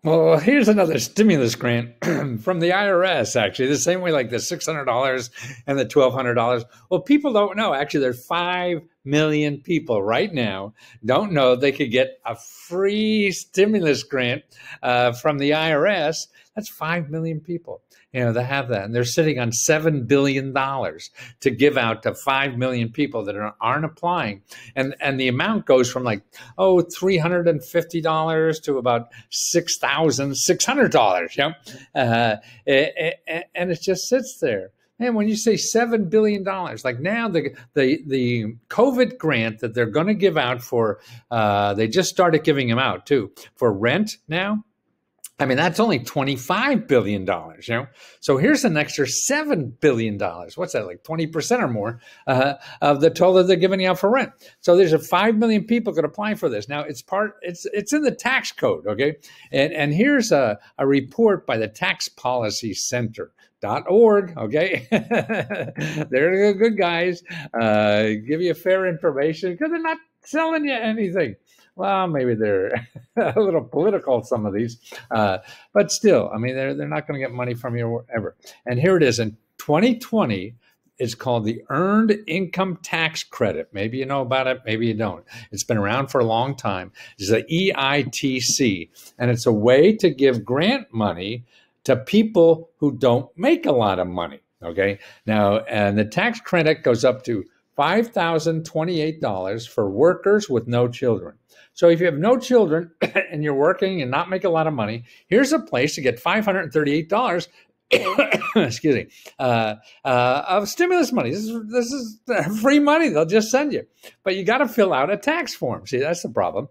Well, here's another stimulus grant from the IRS, actually, the same way like the $600 and the $1,200. Well, people don't know. Actually, there's 5 million people right now don't know they could get a free stimulus grant from the IRS. That's 5 million people, that have that. And they're sitting on $7 billion to give out to 5 million people that aren't applying. And the amount goes from like, $350 to about $6,600. And it just sits there. And when you say $7 billion, like now the COVID grant that they're going to give out for, they just started giving them out too, for rent now. I mean, that's only $25 billion, So here's an extra $7 billion. What's that, like 20% or more of the total that they're giving out for rent? So there's 5 million people could apply for this. Now, it's in the tax code, okay? And here's a report by the Tax Policy Center.org, okay? They're the good guys. Give you fair information because they're not selling you anything. Well, maybe they're a little political, some of these, but still, I mean, they're not going to get money from you ever. And here it is in 2020. It's called the Earned Income Tax Credit. Maybe you know about it, maybe you don't. It's been around for a long time. It's the EITC, and it's a way to give grant money to people who don't make a lot of money. Okay, now, and the tax credit goes up to $5,028 for workers with no children. So if you have no children and you're working and not make a lot of money, here's a place to get $538 excuse me, of stimulus money. This is free money. They'll just send you. But you got to fill out a tax form. See, that's the problem.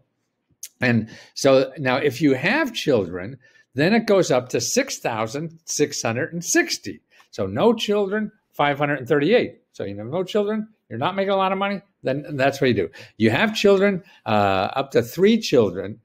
And so now if you have children, then it goes up to $6,660. So no children, 538. So you have no children, you're not making a lot of money, then that's what you do. You have children, up to 3 children,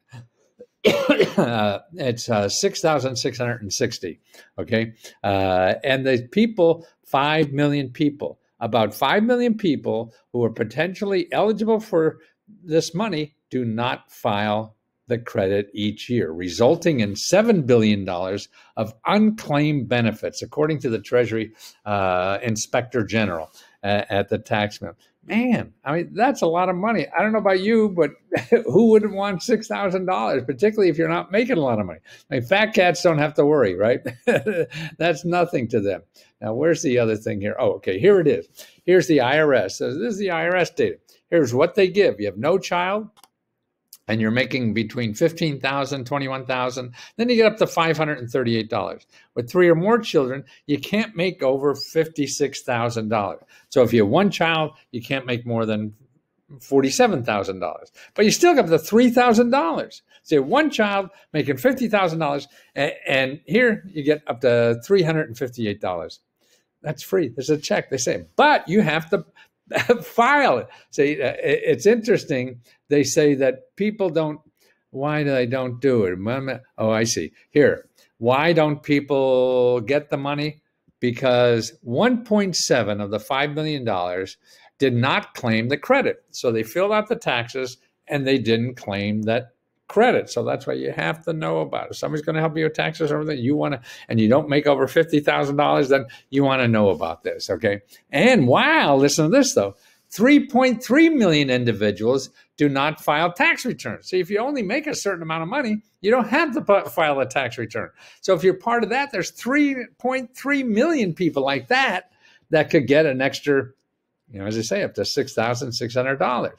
it's 6,660, okay? And the people, 5 million people, about 5 million people who are potentially eligible for this money do not file the credit each year, resulting in $7 billion of unclaimed benefits, according to the Treasury Inspector General at the tax man. Man, I mean, that's a lot of money. I don't know about you, but who wouldn't want $6,000, particularly if you're not making a lot of money? I mean, fat cats don't have to worry, right? That's nothing to them. Now, where's the other thing here? Oh, okay, here it is. Here's the IRS. So this is the IRS data. Here's what they give. You have no child, and you're making between $15,000, $21,000, then you get up to $538. With 3 or more children, you can't make over $56,000. So if you have 1 child, you can't make more than $47,000, but you still get up to $3,000. So you have 1 child making $50,000, and here you get up to $358. That's free. There's a check. They say, but you have to file it. See, it's interesting. They say that people don't, why do they don't do it? Oh, I see. Here, why don't people get the money? Because 1.7 of the $5 million did not claim the credit. So they filled out the taxes and they didn't claim that credit. So that's why you have to know about it. If somebody's going to help you with taxes or everything, you want to, and you don't make over $50,000, then you want to know about this, okay? And wow, listen to this though. 3.3 million individuals do not file tax returns. See, if you only make a certain amount of money, you don't have to file a tax return. So if you're part of that, there's 3.3 million people like that could get an extra, as I say, up to $6,600.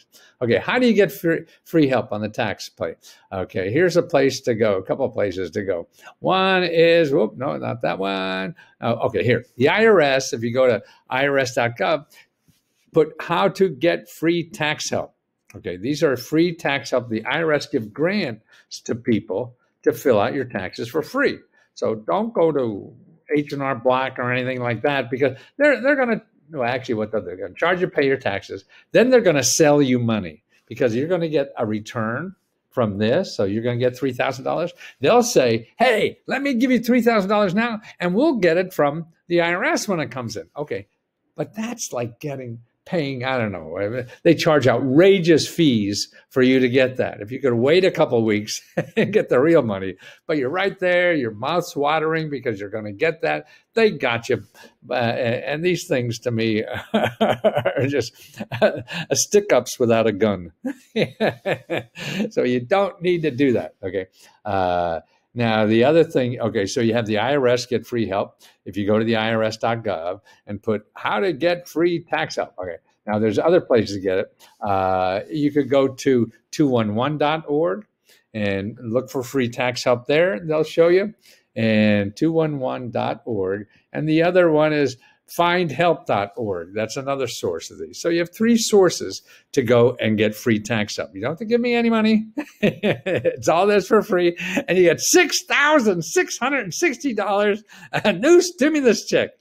Okay, how do you get free help on the tax plate? Okay, here's a place to go, a couple of places to go. One is, no, not that one. Okay, here, the IRS, if you go to irs.gov, put how to get free tax help. Okay, these are free tax help. The IRS give grants to people to fill out your taxes for free. So don't go to H&R Block or anything like that, because they're going to, well, actually, what they're going to charge you, pay your taxes. Then they're going to sell you money because you're going to get a return from this. So you're going to get $3,000. They'll say, hey, let me give you $3,000 now, and we'll get it from the IRS when it comes in. Okay, but that's like getting paying, I don't know, they charge outrageous fees for you to get that. If you could wait a couple of weeks and get the real money, but you're right there, your mouth's watering because you're going to get that. They got you. And these things to me are just stick-ups without a gun. So you don't need to do that, okay? Now, the other thing, okay, so you have the IRS Get Free Help. If you go to the irs.gov and put how to get free tax help, okay. Now, there's other places to get it. You could go to 211.org and look for free tax help there. They'll show you. And 211.org. And the other one is findhelp.org. That's another source of these. So you have 3 sources to go and get free tax help. You don't have to give me any money. It's all this for free. And you get $6,660, a new stimulus check.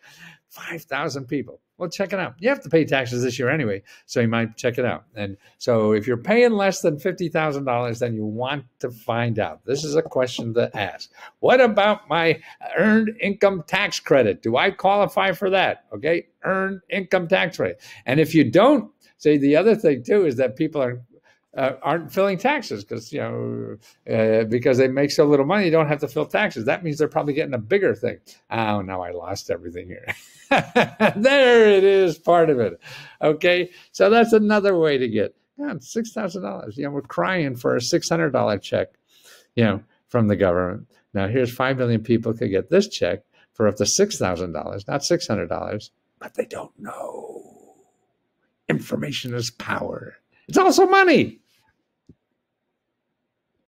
5,000 people. Well, check it out. You have to pay taxes this year anyway, so you might check it out. And so if you're paying less than $50,000, then you want to find out. This is a question to ask. What about my earned income tax credit? Do I qualify for that? Okay, earned income tax credit. And if you don't, say the other thing too is that people aren't filling taxes because because they make so little money, you don't have to fill taxes. That means they're probably getting a bigger thing. Oh, now I lost everything here. There it is, part of it. Okay, so that's another way to get $6,000. We're crying for a $600 check, from the government. Now here's 5 million people could get this check for up to $6,000, not $600, but they don't know. Information is power. It's also money.